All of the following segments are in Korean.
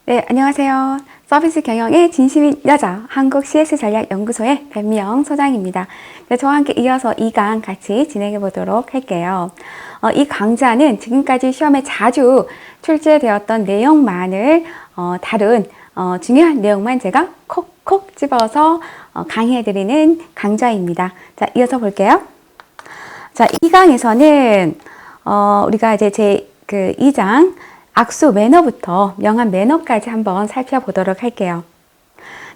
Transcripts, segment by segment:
네, 안녕하세요. 서비스 경영의 진심인 여자 한국 CS 전략 연구소의 변미영 소장입니다. 네, 저와 함께 이어서 2강 같이 진행해 보도록 할게요. 이 강좌는 지금까지 시험에 자주 출제되었던 내용만을 다룬 중요한 내용만 제가 콕콕 집어서 강의해 드리는 강좌입니다. 자, 이어서 볼게요. 자, 2강에서는 우리가 이제 2장 악수 매너부터 명한 매너까지 한번 살펴보도록 할게요.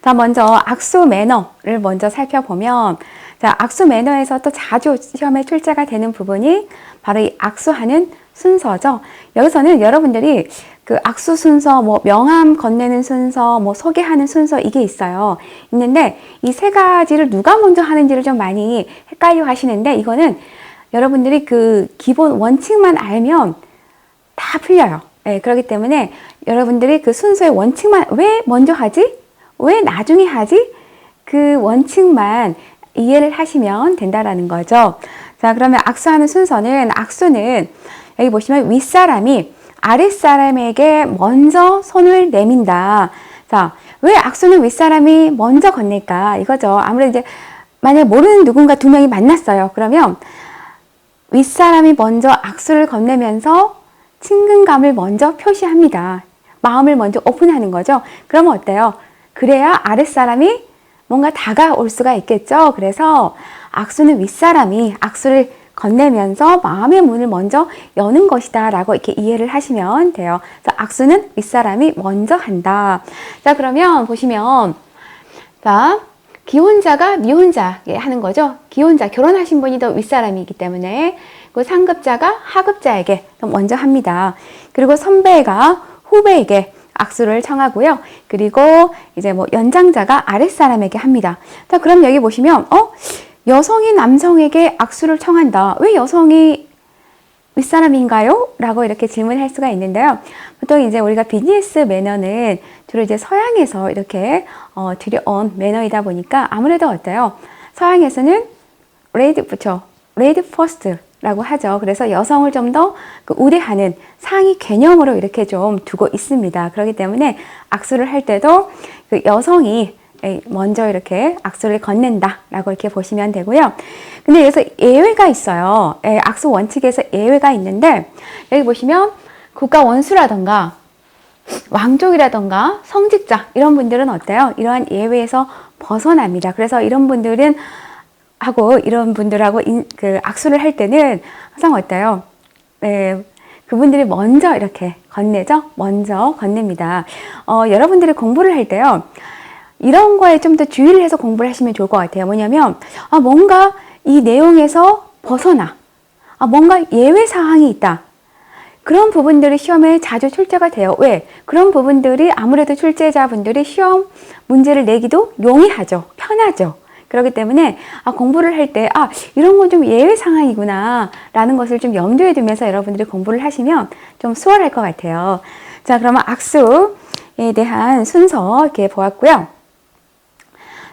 자, 먼저 악수 매너를 먼저 살펴보면, 자, 악수 매너에서 또 자주 시험에 출제가 되는 부분이 바로 이 악수하는 순서죠. 여기서는 여러분들이 그 악수 순서, 뭐 명함 건네는 순서, 뭐 소개하는 순서 이게 있어요. 있는데 이 세 가지를 누가 먼저 하는지를 좀 많이 헷갈려 하시는데, 이거는 여러분들이 그 기본 원칙만 알면 다 풀려요. 네, 그렇기 때문에 여러분들이 그 순서의 원칙만 왜 먼저 하지? 왜 나중에 하지? 그 원칙만 이해를 하시면 된다라는 거죠. 자, 그러면 악수하는 순서는, 악수는 여기 보시면 윗사람이 아랫사람에게 먼저 손을 내민다. 자, 왜 악수는 윗사람이 먼저 건넬까? 이거죠. 아무래도 이제 만약에 모르는 누군가 두 명이 만났어요. 그러면 윗사람이 먼저 악수를 건네면서 친근감을 먼저 표시합니다. 마음을 먼저 오픈하는 거죠. 그러면 어때요? 그래야 아랫사람이 뭔가 다가올 수가 있겠죠. 그래서 악수는 윗사람이 악수를 건네면서 마음의 문을 먼저 여는 것이다 라고 이렇게 이해를 하시면 돼요. 그래서 악수는 윗사람이 먼저 한다. 자, 그러면 보시면, 자, 기혼자가 미혼자에게 하는 거죠. 기혼자, 결혼하신 분이 더 윗사람이기 때문에. 그 상급자가 하급자에게 먼저 합니다. 그리고 선배가 후배에게 악수를 청하고요. 그리고 이제 뭐 연장자가 아랫사람에게 합니다. 자, 그럼 여기 보시면, 여성이 남성에게 악수를 청한다. 왜 여성이 윗사람인가요? 라고 이렇게 질문할 수가 있는데요. 보통 이제 우리가 비즈니스 매너는 주로 이제 서양에서 이렇게 들여온 매너이다 보니까 아무래도 어때요? 서양에서는 레이디 퍼스트 라고 하죠. 그래서 여성을 좀 더 우대하는 상위 개념으로 이렇게 좀 두고 있습니다. 그렇기 때문에 악수를 할 때도 그 여성이 먼저 이렇게 악수를 건넨다 라고 이렇게 보시면 되고요. 근데 여기서 예외가 있어요. 악수 원칙에서 예외가 있는데, 여기 보시면 국가 원수라던가 왕족이라던가 성직자 이런 분들은 어때요? 이러한 예외에서 벗어납니다. 그래서 이런 분들은 이런 분들하고 그 악수를 할 때는 항상 어때요? 네, 그분들이 먼저 이렇게 건네죠? 먼저 건넵니다. 여러분들이 공부를 할 때요, 이런 거에 좀 더 주의를 해서 공부를 하시면 좋을 것 같아요. 뭐냐면, 뭔가 이 내용에서 벗어나. 뭔가 예외 사항이 있다. 그런 부분들이 시험에 자주 출제가 돼요. 왜? 그런 부분들이 아무래도 출제자분들이 시험 문제를 내기도 용이하죠. 편하죠. 그렇기 때문에 공부를 할 때 이런 건 좀 예외 상황이구나 라는 것을 좀 염두에 두면서 여러분들이 공부를 하시면 좀 수월할 것 같아요. 자, 그러면 악수에 대한 순서 이렇게 보았고요.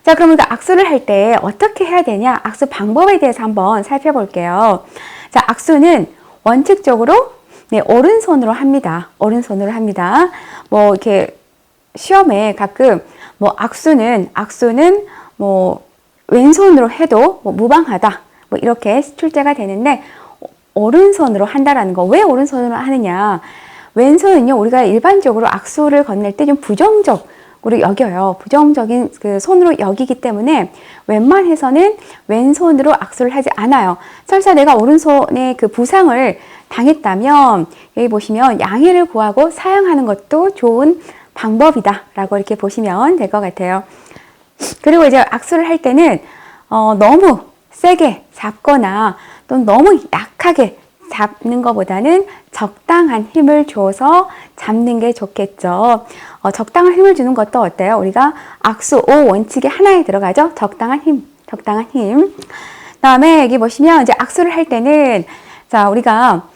자, 그러면 악수를 할 때 어떻게 해야 되냐, 악수 방법에 대해서 한번 살펴볼게요. 자, 악수는 원칙적으로 오른손으로 합니다. 오른손으로 합니다. 뭐 이렇게 시험에 가끔 뭐 악수는 뭐 왼손으로 해도 뭐 무방하다, 뭐 이렇게 출제가 되는데, 오른손으로 한다라는 거. 왜 오른손으로 하느냐? 왼손은요, 우리가 일반적으로 악수를 건넬 때 좀 부정적으로 여겨요. 부정적인 그 손으로 여기기 때문에 웬만해서는 왼손으로 악수를 하지 않아요. 설사 내가 오른손에 그 부상을 당했다면 여기 보시면 양해를 구하고 사용하는 것도 좋은 방법이다 라고 이렇게 보시면 될 것 같아요. 그리고 이제 악수를 할 때는 너무 세게 잡거나 또 너무 약하게 잡는 것보다는 적당한 힘을 줘서 잡는 게 좋겠죠. 적당한 힘을 주는 것도 어때요? 우리가 악수 5 원칙의 하나에 들어가죠. 적당한 힘, 적당한 힘. 그다음에 여기 보시면 이제 악수를 할 때는, 자, 우리가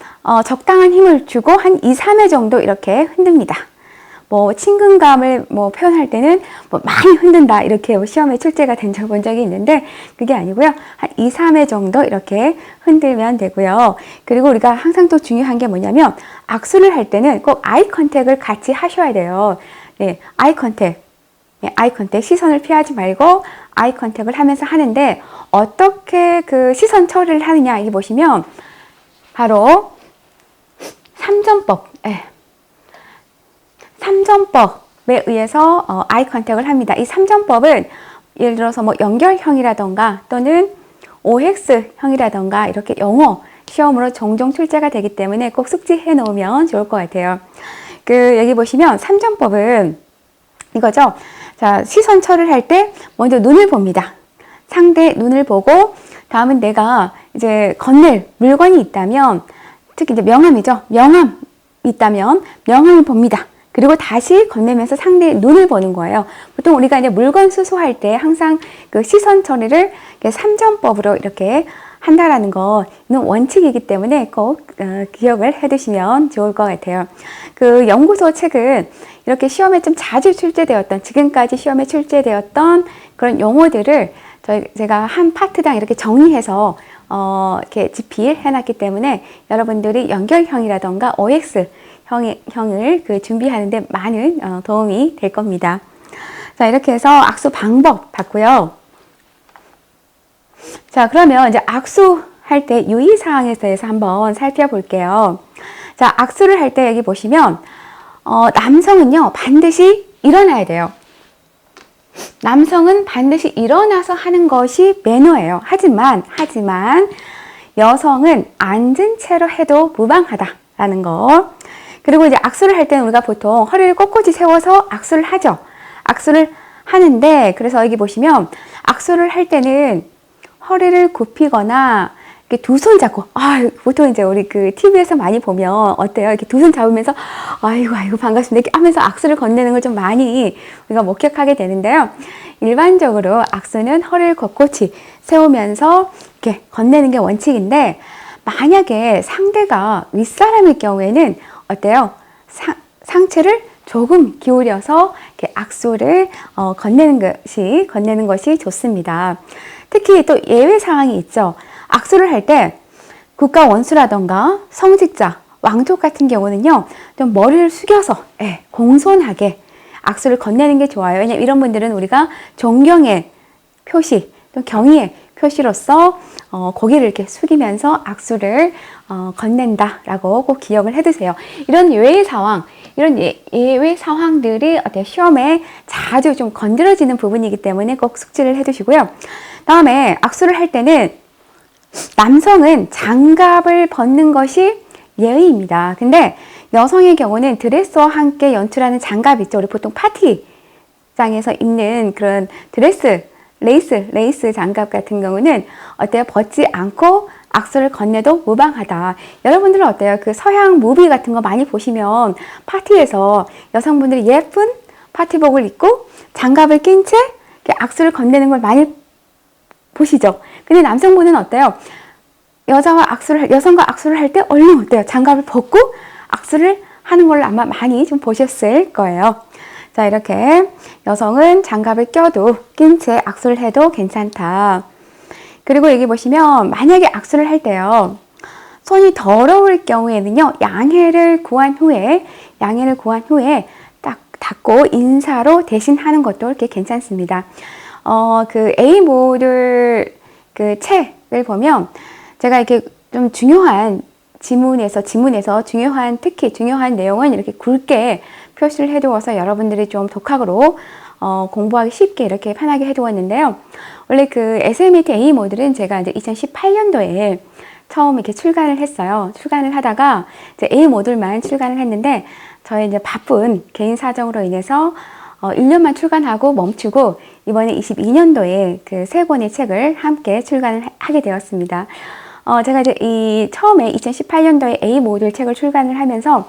적당한 힘을 주고 한 2, 3회 정도 이렇게 흔듭니다. 뭐 친근감을 뭐 표현할 때는 뭐 많이 흔든다 이렇게 시험에 출제가 본 적이 있는데, 그게 아니고요. 한 2, 3회 정도 이렇게 흔들면 되고요. 그리고 우리가 항상 또 중요한 게 뭐냐면, 악수를 할 때는 꼭 아이 컨택을 같이 하셔야 돼요. 아이 컨택. 아이 컨택, 시선을 피하지 말고 아이 컨택을 하면서 하는데 어떻게 그 시선 처리를 하느냐 이게 보시면 바로 3전법, 3전법에 의해서 아이 컨택을 합니다. 이 3전법은 예를 들어서 뭐 연결형이라던가 또는 OX형이라던가 이렇게 영어 시험으로 종종 출제가 되기 때문에 꼭 숙지해 놓으면 좋을 것 같아요. 여기 보시면 3전법은 이거죠. 자, 시선 처리를 할 때 먼저 눈을 봅니다. 상대 눈을 보고 다음은 내가 이제 건넬 물건이 있다면 특히 이제 명함이죠. 명함이 있다면 명함을 봅니다. 그리고 다시 건네면서 상대의 눈을 보는 거예요. 보통 우리가 이제 물건 수소할 때 항상 그 시선 처리를 3전법으로 이렇게 한다라는 거, 이는 원칙이기 때문에 꼭 기억을 해 두시면 좋을 것 같아요. 그 연구소 책은 이렇게 시험에 좀 자주 출제되었던, 지금까지 시험에 출제되었던 그런 용어들을 제가 한 파트당 이렇게 정리해서 이렇게 집필해 놨기 때문에 여러분들이 연결형이라던가 OX 형을 준비하는데 많은 도움이 될 겁니다. 자, 이렇게 해서 악수 방법 봤고요. 자, 그러면 이제 악수할 때 유의사항에 대해서 한번 살펴볼게요. 자, 악수를 할 때 여기 보시면, 남성은요, 반드시 일어나야 돼요. 남성은 반드시 일어나서 하는 것이 매너예요. 하지만, 여성은 앉은 채로 해도 무방하다라는 거. 그리고 이제 악수를 할 때는 우리가 보통 허리를 꼿꼿이 세워서 악수를 하죠. 악수를 하는데, 그래서 여기 보시면, 악수를 할 때는 허리를 굽히거나 두 손 잡고, 보통 이제 우리 TV에서 많이 보면 어때요? 이렇게 두 손 잡으면서, 아이고, 반갑습니다. 이렇게 하면서 악수를 건네는 걸 좀 많이 우리가 목격하게 되는데요. 일반적으로 악수는 허리를 꼿꼿이 세우면서 이렇게 건네는 게 원칙인데, 만약에 상대가 윗사람일 경우에는 어때요? 상체를 조금 기울여서 이렇게 악수를 건네는 것이 좋습니다. 특히 또 예외 사항이 있죠. 악수를 할 때 국가 원수라던가 성직자, 왕족 같은 경우는요, 좀 머리를 숙여서 공손하게 악수를 건네는 게 좋아요. 왜냐면 이런 분들은 우리가 존경의 표시, 또 경의의 표시로서 고개를 이렇게 숙이면서 악수를 건넨다라고 꼭 기억을 해두세요. 이런 예외 상황, 이런 예외 상황들이 어때요? 시험에 자주 좀 건드려지는 부분이기 때문에 꼭 숙지를 해두시고요. 다음에 악수를 할 때는 남성은 장갑을 벗는 것이 예의입니다. 근데 여성의 경우는 드레스와 함께 연출하는 장갑 있죠. 우리 보통 파티장에서 입는 그런 드레스, 레이스 장갑 같은 경우는 어때요? 벗지 않고 악수를 건네도 무방하다. 여러분들은 어때요? 그 서양 무비 같은 거 많이 보시면 파티에서 여성분들이 예쁜 파티복을 입고 장갑을 낀 채 악수를 건네는 걸 많이 보시죠? 근데 남성분은 어때요? 여성과 악수를 할 때 얼른 어때요? 장갑을 벗고 악수를 하는 걸 아마 많이 좀 보셨을 거예요. 자, 이렇게 여성은 장갑을 낀 채 악수를 해도 괜찮다. 그리고 여기 보시면 만약에 악수를 할 때요, 손이 더러울 경우에는요, 양해를 구한 후에 딱 닦고 인사로 대신하는 것도 이렇게 괜찮습니다. A 모듈 책을 보면 제가 이렇게 좀 중요한 지문에서 특히 중요한 내용은 이렇게 굵게 표시를 해두어서 여러분들이 좀 독학으로 공부하기 쉽게 이렇게 편하게 해두었는데요. 원래 SMAT A 모듈은 제가 이제 2018년도에 처음 이렇게 출간을 했어요. 출간을 하다가 이제 A 모듈만 출간을 했는데 저의 이제 바쁜 개인 사정으로 인해서 1년만 출간하고 멈추고 이번에 22년도에 세 권의 책을 함께 출간을 하게 되었습니다. 제가 이제 처음에 2018년도에 A 모듈 책을 출간을 하면서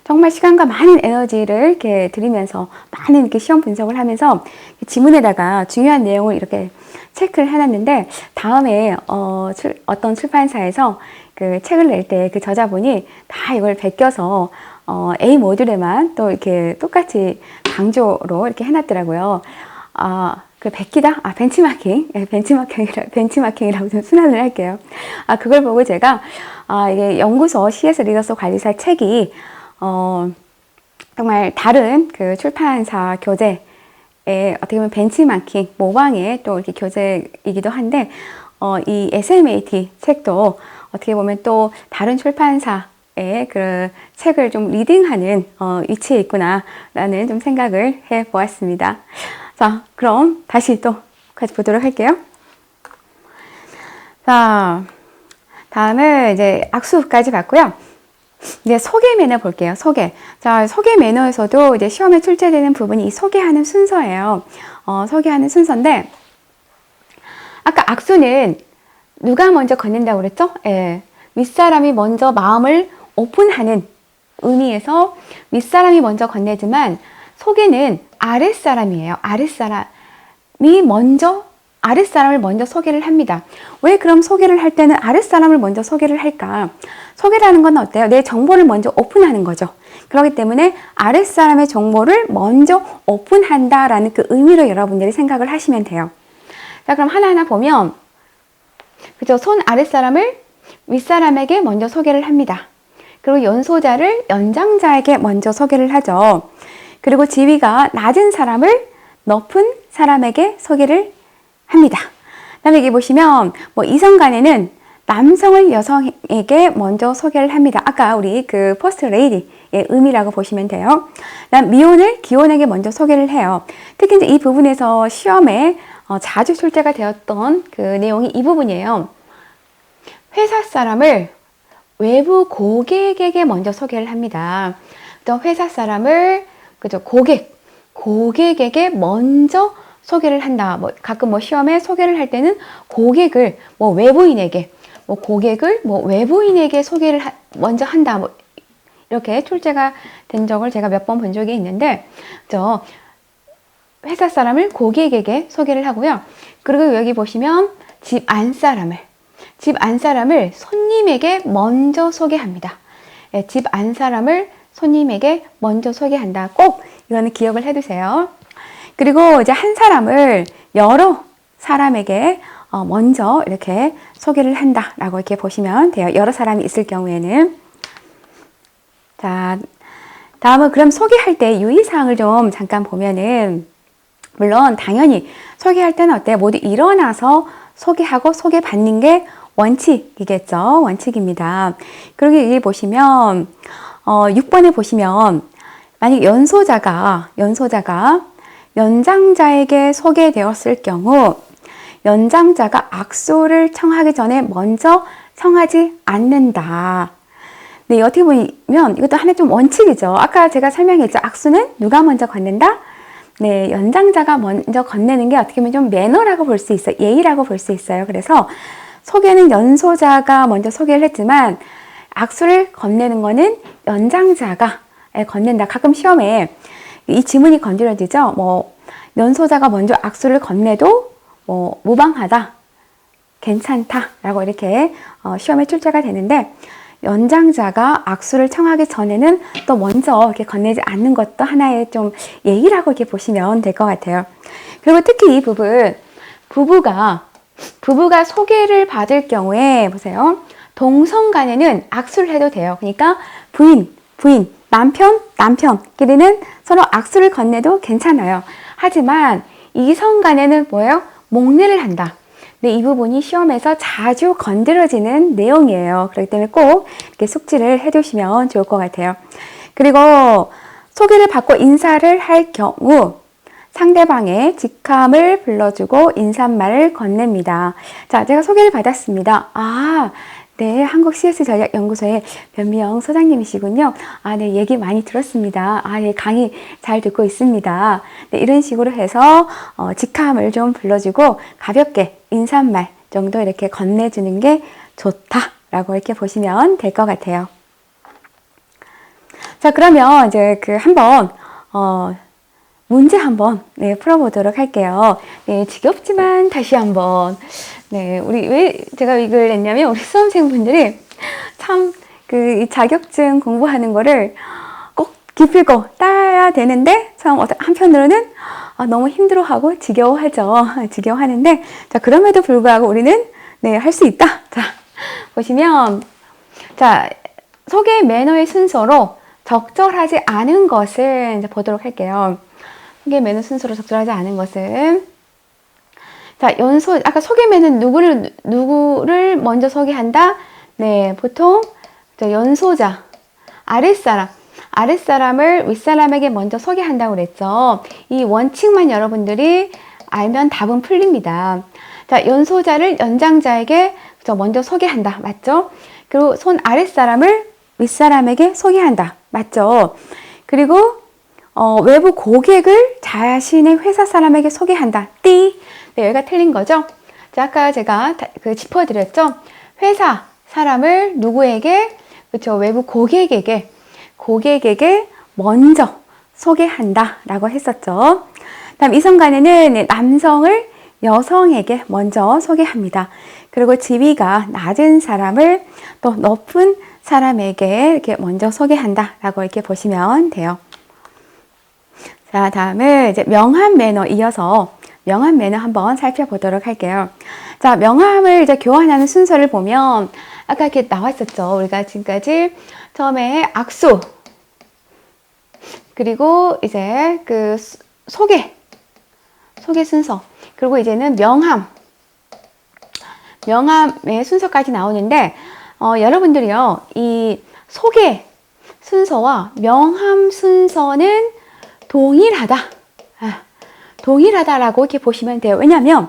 정말 시간과 많은 에너지를 이렇게 들이면서 많은 이렇게 시험 분석을 하면서 지문에다가 중요한 내용을 이렇게 체크를 해놨는데 다음에 어떤 출판사에서 책을 낼 때 저자분이 다 이걸 베껴서 A 모듈에만 또 이렇게 똑같이 강조로 이렇게 해놨더라고요. 베끼다? 벤치마킹이라고 좀 순환을 할게요. 그걸 보고 제가, 이게 연구소 CS 리더스 관리사 책이, 정말 다른 그 출판사 교재에 어떻게 보면 벤치마킹, 모방의 또 이렇게 교재이기도 한데, 이 SMAT 책도 어떻게 보면 또 다른 출판사의 그 책을 좀 리딩하는 위치에 있구나라는 좀 생각을 해 보았습니다. 자, 그럼 다시 또 같이 보도록 할게요. 자, 다음은 이제 악수까지 봤고요. 이제 소개 매너 볼게요. 소개. 자, 소개 매너에서도 이제 시험에 출제되는 부분이 이 소개하는 순서예요. 소개하는 순서인데, 아까 악수는 누가 먼저 건넨다고 그랬죠? 예. 윗사람이 먼저 마음을 오픈하는 의미에서 윗사람이 먼저 건네지만, 소개는 아랫사람이에요. 아랫사람을 먼저 소개를 합니다. 왜 그럼 소개를 할 때는 아랫사람을 먼저 소개를 할까? 소개라는 건 어때요? 내 정보를 먼저 오픈하는 거죠. 그렇기 때문에 아랫사람의 정보를 먼저 오픈한다라는 그 의미로 여러분들이 생각을 하시면 돼요. 자, 그럼 하나하나 보면, 그죠? 손 아랫사람을 윗사람에게 먼저 소개를 합니다. 그리고 연소자를 연장자에게 먼저 소개를 하죠. 그리고 지위가 낮은 사람을 높은 사람에게 소개를 합니다. 다음에 여기 보시면 이성 간에는 남성을 여성에게 먼저 소개를 합니다. 아까 우리 그 퍼스트 레이디의 의미라고 보시면 돼요. 그다음 미혼을 기혼에게 먼저 소개를 해요. 특히 이제 이 부분에서 시험에 자주 출제가 되었던 그 내용이 이 부분이에요. 회사 사람을 외부 고객에게 먼저 소개를 합니다. 또 회사 사람을 그죠 고객에게 먼저 소개를 한다. 가끔 시험에 소개를 할 때는 고객을 외부인에게, 외부인에게 소개를 먼저 한다. 이렇게 출제가 된 적을 제가 몇 번 본 적이 있는데, 회사 사람을 고객에게 소개를 하고요. 그리고 여기 보시면 집 안 사람을 손님에게 먼저 소개합니다. 네, 집 안 사람을 손님에게 먼저 소개한다. 꼭 이거는 기억을 해두세요. 그리고 이제 한 사람을 여러 사람에게 먼저 이렇게 소개를 한다라고 이렇게 보시면 돼요. 여러 사람이 있을 경우에는. 자, 다음은 그럼 소개할 때 유의사항을 좀 잠깐 보면은, 물론 당연히 소개할 때는 어때요? 모두 일어나서 소개하고 소개받는 게 원칙이겠죠. 원칙입니다. 그리고 여기 보시면 6번에 보시면 만약 연소자가 연장자에게 소개되었을 경우 연장자가 악수를 청하기 전에 먼저 청하지 않는다. 네, 어떻게 보면 이것도 하나의 좀 원칙이죠. 아까 제가 설명했죠. 악수는 누가 먼저 건넨다? 네, 연장자가 먼저 건네는 게 어떻게 보면 좀 매너라고 볼 수 있어요. 예의라고 볼 수 있어요. 그래서 소개는 연소자가 먼저 소개를 했지만 악수를 건네는 거는 연장자가 건넨다. 가끔 시험에 이 지문이 건드려지죠. 연소자가 먼저 악수를 건네도 무방하다, 괜찮다라고 이렇게 시험에 출제가 되는데, 연장자가 악수를 청하기 전에는 또 먼저 이렇게 건네지 않는 것도 하나의 좀 예의라고 이렇게 보시면 될 것 같아요. 그리고 특히 이 부분, 부부가 소개를 받을 경우에 보세요. 동성 간에는 악수를 해도 돼요. 그러니까 부인, 남편끼리는 서로 악수를 건네도 괜찮아요. 하지만 이성 간에는 뭐예요? 목례를 한다. 네, 이 부분이 시험에서 자주 건드려지는 내용이에요. 그렇기 때문에 꼭 이렇게 숙지를 해두시면 좋을 것 같아요. 그리고 소개를 받고 인사를 할 경우 상대방의 직함을 불러주고 인사말을 건넵니다. 자, 제가 소개를 받았습니다. 네, 한국 CS 전략 연구소의 변미영 소장님이시군요. 네, 얘기 많이 들었습니다. 네, 강의 잘 듣고 있습니다. 네, 이런 식으로 해서 직함을 좀 불러주고 가볍게 인사말 정도 이렇게 건네주는 게 좋다라고 이렇게 보시면 될 것 같아요. 자, 그러면 이제 한번 문제 한번 풀어보도록 할게요. 네, 지겹지만 다시 한번. 네, 왜 제가 이걸 냈냐면, 우리 수험생분들이 참 이 자격증 공부하는 거를 꼭 기필코 따야 되는데, 참 한편으로는 너무 힘들어하고 지겨워하는데, 자, 그럼에도 불구하고 우리는 할 수 있다. 자, 보시면, 자, 소개 매너의 순서로 적절하지 않은 것을 이제 보도록 할게요. 소개 매너 순서로 적절하지 않은 것은, 자, 연소, 아까 소개 매너는 누구를 먼저 소개한다? 네, 보통 연소자, 아랫사람을 윗사람에게 먼저 소개한다고 그랬죠. 이 원칙만 여러분들이 알면 답은 풀립니다. 자, 연소자를 연장자에게 먼저 소개한다. 맞죠? 그리고 손 아랫사람을 윗사람에게 소개한다. 맞죠? 그리고 외부 고객을 자신의 회사 사람에게 소개한다. 띠. 네, 여기가 틀린 거죠? 자, 아까 제가 짚어드렸죠? 회사 사람을 누구에게, 그렇죠? 외부 고객에게 먼저 소개한다 라고 했었죠. 다음 이성간에는 남성을 여성에게 먼저 소개합니다. 그리고 지위가 낮은 사람을 또 높은 사람에게 이렇게 먼저 소개한다 라고 이렇게 보시면 돼요. 자, 다음은 이제 명함 매너 이어서 명함 매너 한번 살펴보도록 할게요. 자, 명함을 이제 교환하는 순서를 보면 아까 이렇게 나왔었죠. 우리가 지금까지 처음에 악수, 그리고 이제 그 소개 순서, 그리고 이제는 명함의 순서까지 나오는데, 여러분들이요, 이 소개 순서와 명함 순서는 동일하다라고 이렇게 보시면 돼요. 왜냐하면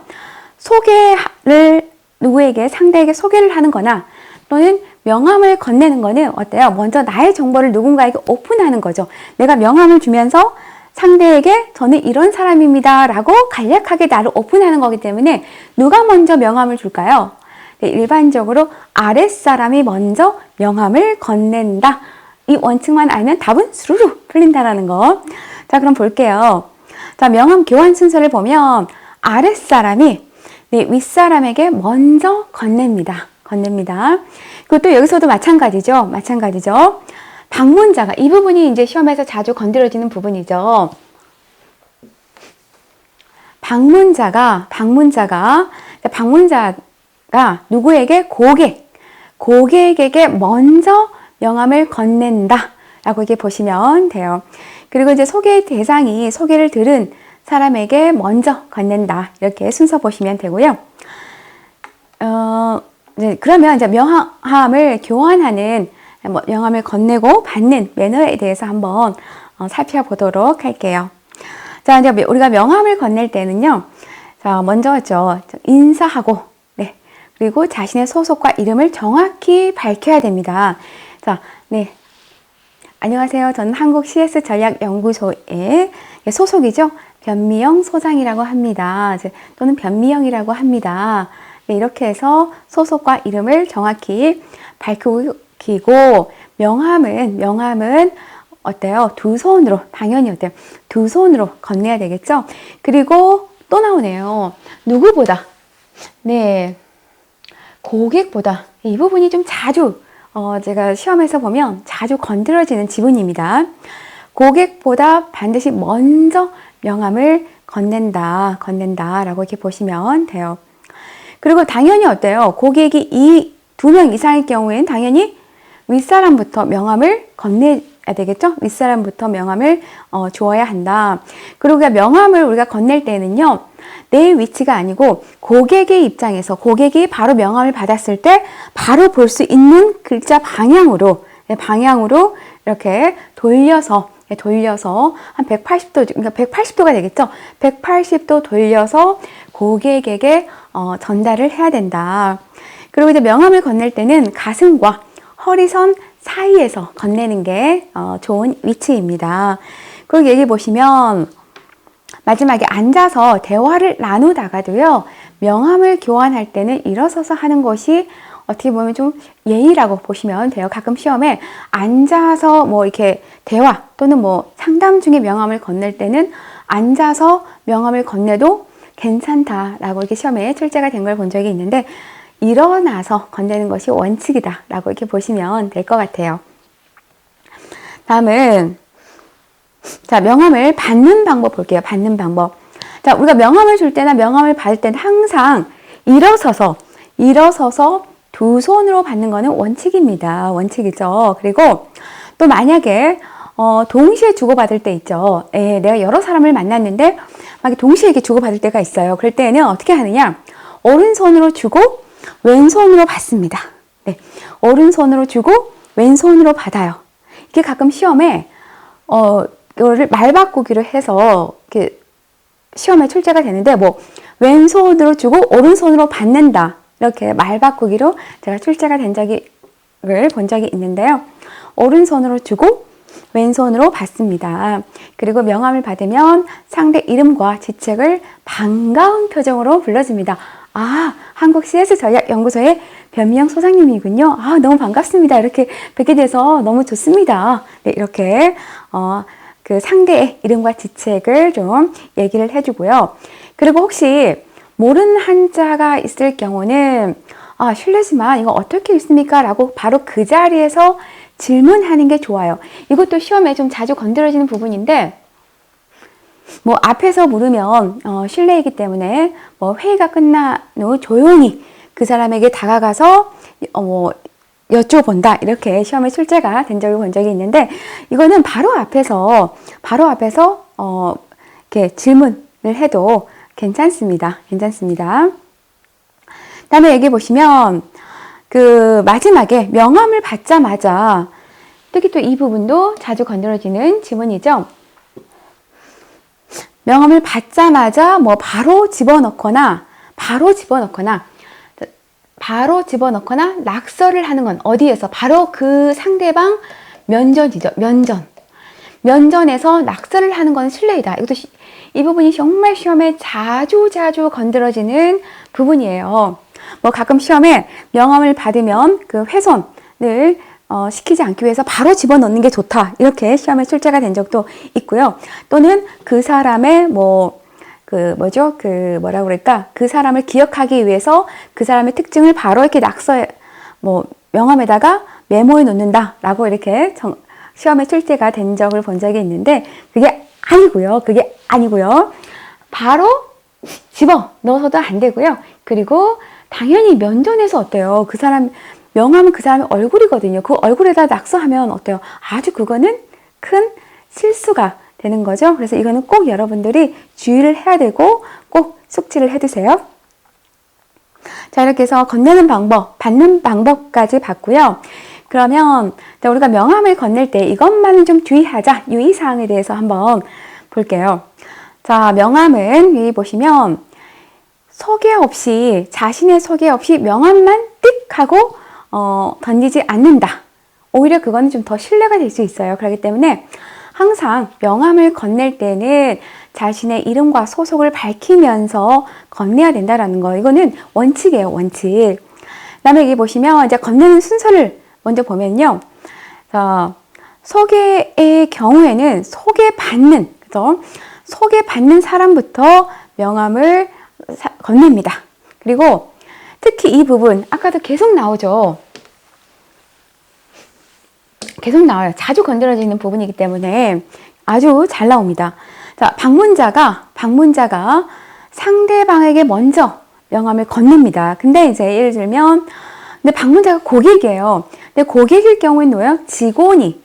소개를 누구에게, 상대에게 소개를 하는 거나 또는 명함을 건네는 거는 어때요? 먼저 나의 정보를 누군가에게 오픈하는 거죠. 내가 명함을 주면서 상대에게 저는 이런 사람입니다 라고 간략하게 나를 오픈하는 거기 때문에 누가 먼저 명함을 줄까요? 네, 일반적으로 아랫사람이 먼저 명함을 건넨다. 이 원칙만 알면 답은 스르르 풀린다라는 거. 자, 그럼 볼게요. 자, 명함 교환 순서를 보면 아랫사람이 윗사람에게 먼저 건넵니다. 그리고 또 여기서도 마찬가지죠. 방문자가, 이 부분이 이제 시험에서 자주 건드려지는 부분이죠. 방문자가 누구에게? 고객에게 먼저 명함을 건넨다 라고 이렇게 보시면 돼요. 그리고 이제 소개 대상이 소개를 들은 사람에게 먼저 건넨다, 이렇게 순서 보시면 되고요. 그러면 이제 명함을 교환하는, 명함을 건네고 받는 매너에 대해서 한번 살펴보도록 할게요. 자, 이제 우리가 명함을 건넬 때는요, 자, 먼저죠, 인사하고, 네, 그리고 자신의 소속과 이름을 정확히 밝혀야 됩니다. 자, 네. 안녕하세요. 저는 한국 CS 전략연구소의 소속이죠. 변미영 소장이라고 합니다. 또는 변미영이라고 합니다. 네, 이렇게 해서 소속과 이름을 정확히 밝히고, 명함은 어때요? 두 손으로, 당연히 어때요? 두 손으로 건네야 되겠죠? 그리고 또 나오네요. 누구보다, 네, 고객보다. 이 부분이 좀 자주 제가 시험에서 보면 자주 건드려지는 지문입니다. 고객보다 반드시 먼저 명함을 건넨다라고 이렇게 보시면 돼요. 그리고 당연히 어때요? 고객이 이 2명 이상일 경우에는 당연히 윗사람부터 명함을 건네야 되겠죠? 윗사람부터 명함을 주어야 한다. 그리고 명함을 우리가 건넬 때는요, 내 위치가 아니고 고객의 입장에서, 고객이 바로 명함을 받았을 때 바로 볼 수 있는 글자 방향으로 이렇게 돌려서 한 180도, 그러니까 180도가 되겠죠? 180도 돌려서 고객에게 전달을 해야 된다. 그리고 이제 명함을 건넬 때는 가슴과 허리선 사이에서 건네는 게 좋은 위치입니다. 그리고 여기 보시면 마지막에 앉아서 대화를 나누다가도요, 명함을 교환할 때는 일어서서 하는 것이 어떻게 보면 좀 예의라고 보시면 돼요. 가끔 시험에 앉아서 뭐 이렇게 대화 또는 뭐 상담 중에 명함을 건넬 때는 앉아서 명함을 건네도 괜찮다라고 이렇게 시험에 출제가 된 걸 본 적이 있는데, 일어나서 건네는 것이 원칙이다 라고 이렇게 보시면 될 것 같아요. 다음은, 자, 명함을 받는 방법 볼게요. 받는 방법. 자, 우리가 명함을 줄 때나 명함을 받을 때는 항상 일어서서 두 손으로 받는 거는 원칙입니다. 원칙이죠. 그리고 또 만약에 동시에 주고받을 때 있죠. 예, 내가 여러 사람을 만났는데 막 동시에 이렇게 주고받을 때가 있어요. 그럴 때는 어떻게 하느냐? 오른손으로 주고 왼손으로 받습니다. 네, 오른손으로 주고 왼손으로 받아요. 이게 가끔 시험에 이거를 말 바꾸기로 해서 이렇게 시험에 출제가 되는데 뭐 왼손으로 주고 오른손으로 받는다 이렇게 말 바꾸기로 제가 출제가 된 적이 본 적이 있는데요. 오른손으로 주고 왼손으로 받습니다. 그리고 명함을 받으면 상대 이름과 지책을 반가운 표정으로 불러줍니다. 아, 한국 CS 전략연구소의 변미영 소장님이군요. 아, 너무 반갑습니다. 이렇게 뵙게 돼서 너무 좋습니다. 네, 이렇게 그 상대의 이름과 지책을 좀 얘기를 해주고요. 그리고 혹시 모르는 한자가 있을 경우는 실례지만 이거 어떻게 읽습니까? 라고 바로 그 자리에서 질문하는 게 좋아요. 이것도 시험에 좀 자주 건드려지는 부분인데 뭐 앞에서 물으면 실례이기 때문에 뭐 회의가 끝난 후 조용히 그 사람에게 다가가서 여쭤본다 이렇게 시험에 출제가 된 적을 본 적이 있는데 이거는 바로 앞에서 이렇게 질문을 해도 괜찮습니다. 다음에 여기 보시면 그 마지막에 명함을 받자마자 특히 또 이 부분도 자주 건드려지는 지문이죠. 명함을 받자마자 뭐 바로 집어넣거나 낙서를 하는 건 어디에서? 바로 그 상대방 면전이죠. 면전에서 낙서를 하는 건 실례이다. 이것도 이 부분이 정말 시험에 자주 건드려지는 부분이에요. 뭐 가끔 시험에 명함을 받으면 그 훼손을 시키지 않기 위해서 바로 집어넣는 게 좋다. 이렇게 시험에 출제가 된 적도 있고요. 또는 그 사람의 그 사람을 기억하기 위해서 그 사람의 특징을 바로 이렇게 명함에다가 메모해 놓는다라고 이렇게 시험에 출제가 된 적을 본 적이 있는데 그게 아니고요. 바로 집어 넣어서도 안 되고요. 그리고 당연히 면전에서 어때요? 그 사람 명함은 그 사람의 얼굴이거든요. 그 얼굴에다 낙서하면 어때요? 아주 그거는 큰 실수가 되는 거죠. 그래서 이거는 꼭 여러분들이 주의를 해야 되고 꼭 숙지를 해두세요. 자, 이렇게 해서 건네는 방법, 받는 방법까지 봤고요. 그러면 우리가 명함을 건넬 때 이것만은 좀 주의하자. 유의사항에 대해서 한번 볼게요. 자, 명함은 여기 보시면 자신의 소개 없이 명함만 띡 하고 던지지 않는다. 오히려 그거는 좀 더 신뢰가 될 수 있어요. 그렇기 때문에 항상 명함을 건넬 때는 자신의 이름과 소속을 밝히면서 건네야 된다라는 거. 이거는 원칙이에요, 원칙. 그다음에 여기 보시면 이제 건네는 순서를 먼저 보면요. 소개의 경우에는 소개받는 사람부터 명함을 건넵니다. 그리고 특히 이 부분 아까도 계속 나오죠. 계속 나와요. 자주 건드려지는 부분이기 때문에 아주 잘 나옵니다. 자, 방문자가 상대방에게 먼저 명함을 건넵니다. 근데 이제 예를 들면 근데 방문자가 고객이에요. 근데 고객일 경우에는 뭐예요? 직원이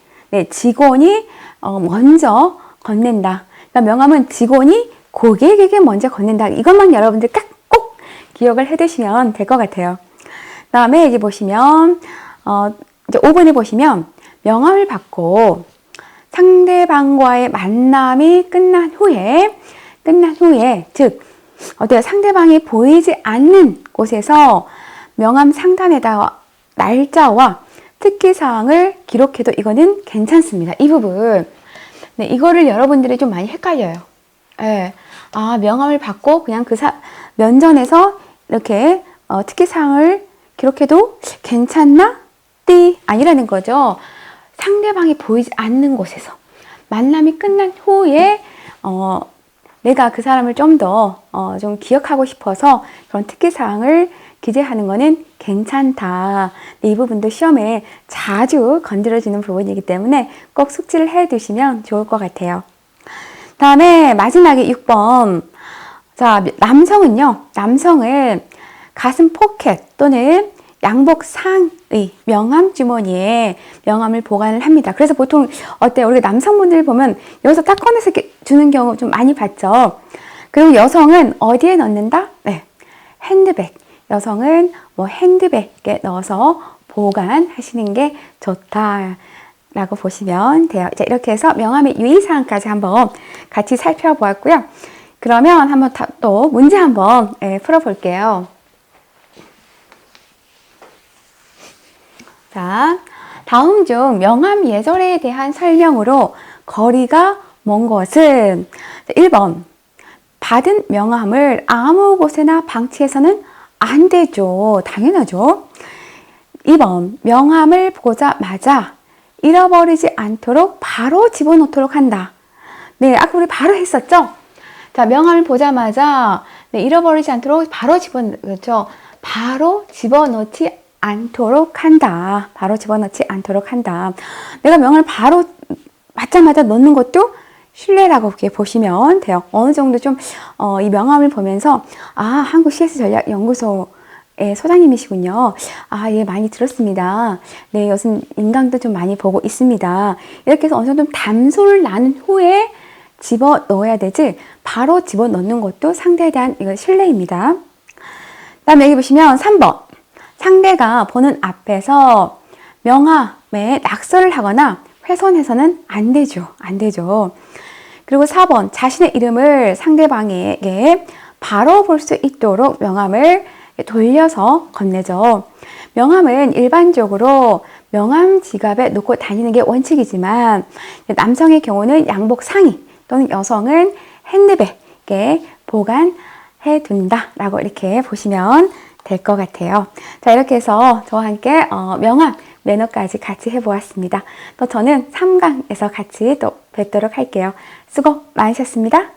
먼저 건넨다. 그러니까 명함은 직원이 고객에게 먼저 건넨다. 이것만 여러분들 꼭 기억을 해두시면 될 것 같아요. 그 다음에 여기 보시면 이제 5번에 보시면 명함을 받고 상대방과의 만남이 끝난 후에 즉 어때요? 상대방이 보이지 않는 곳에서 명함 상단에다가 날짜와 특기사항을 기록해도 이거는 괜찮습니다. 이 부분. 네, 이거를 여러분들이 좀 많이 헷갈려요. 네. 명함을 받고 그냥 면전에서 이렇게 특기사항을 기록해도 괜찮나? 아니라는 거죠. 상대방이 보이지 않는 곳에서 만남이 끝난 후에 내가 그 사람을 좀 더 좀 기억하고 싶어서 그런 특기사항을 기재하는 거는 괜찮다. 이 부분도 시험에 자주 건드려지는 부분이기 때문에 꼭 숙지를 해 두시면 좋을 것 같아요. 다음에 마지막에 6번. 자, 남성은 가슴 포켓 또는 양복 의 명함 주머니에 명함을 보관을 합니다. 그래서 보통 어때요? 우리가 남성분들 보면 여기서 딱 꺼내서 이렇게 주는 경우 좀 많이 봤죠. 그리고 여성은 어디에 넣는다? 네, 핸드백. 여성은 뭐 핸드백에 넣어서 보관하시는 게 좋다라고 보시면 돼요. 이제 이렇게 해서 명함의 유의사항까지 한번 같이 살펴보았고요. 그러면 한번 또 문제 한번 풀어볼게요. 자, 다음 중 명함 예절에 대한 설명으로 거리가 먼 것은 1번 받은 명함을 아무 곳에나 방치해서는 안 되죠. 당연하죠. 2번 명함을 보자마자 잃어버리지 않도록 바로 집어넣도록 한다. 네, 아까 우리 바로 했었죠? 자, 명함을 보자마자 잃어버리지 않도록 바로 그렇죠? 바로 집어넣지 않도록 한다. 바로 집어넣지 않도록 한다. 내가 명함을 바로 받자마자 넣는 것도 신뢰라고 이렇게 보시면 돼요. 어느 정도 좀, 이 명함을 보면서, 아, 한국 CS 전략 연구소의 소장님이시군요. 아, 예, 많이 들었습니다. 네, 요즘 인강도 좀 많이 보고 있습니다. 이렇게 해서 어느 정도 담소를 나눈 후에 집어 넣어야 되지, 바로 집어 넣는 것도 상대에 대한 이거 신뢰입니다. 다음 여기 보시면 3번. 상대가 보는 앞에서 명함에 낙서를 하거나 훼손해서는 안 되죠. 안 되죠. 그리고 4번. 자신의 이름을 상대방에게 바로 볼 수 있도록 명함을 돌려서 건네죠. 명함은 일반적으로 명함 지갑에 놓고 다니는 게 원칙이지만 남성의 경우는 양복 상의 또는 여성은 핸드백에 보관해 둔다라고 이렇게 보시면 될 것 같아요. 자, 이렇게 해서 저와 함께 명함 매너까지 같이 해보았습니다. 또 저는 3강에서 같이 또 뵙도록 할게요. 수고 많으셨습니다.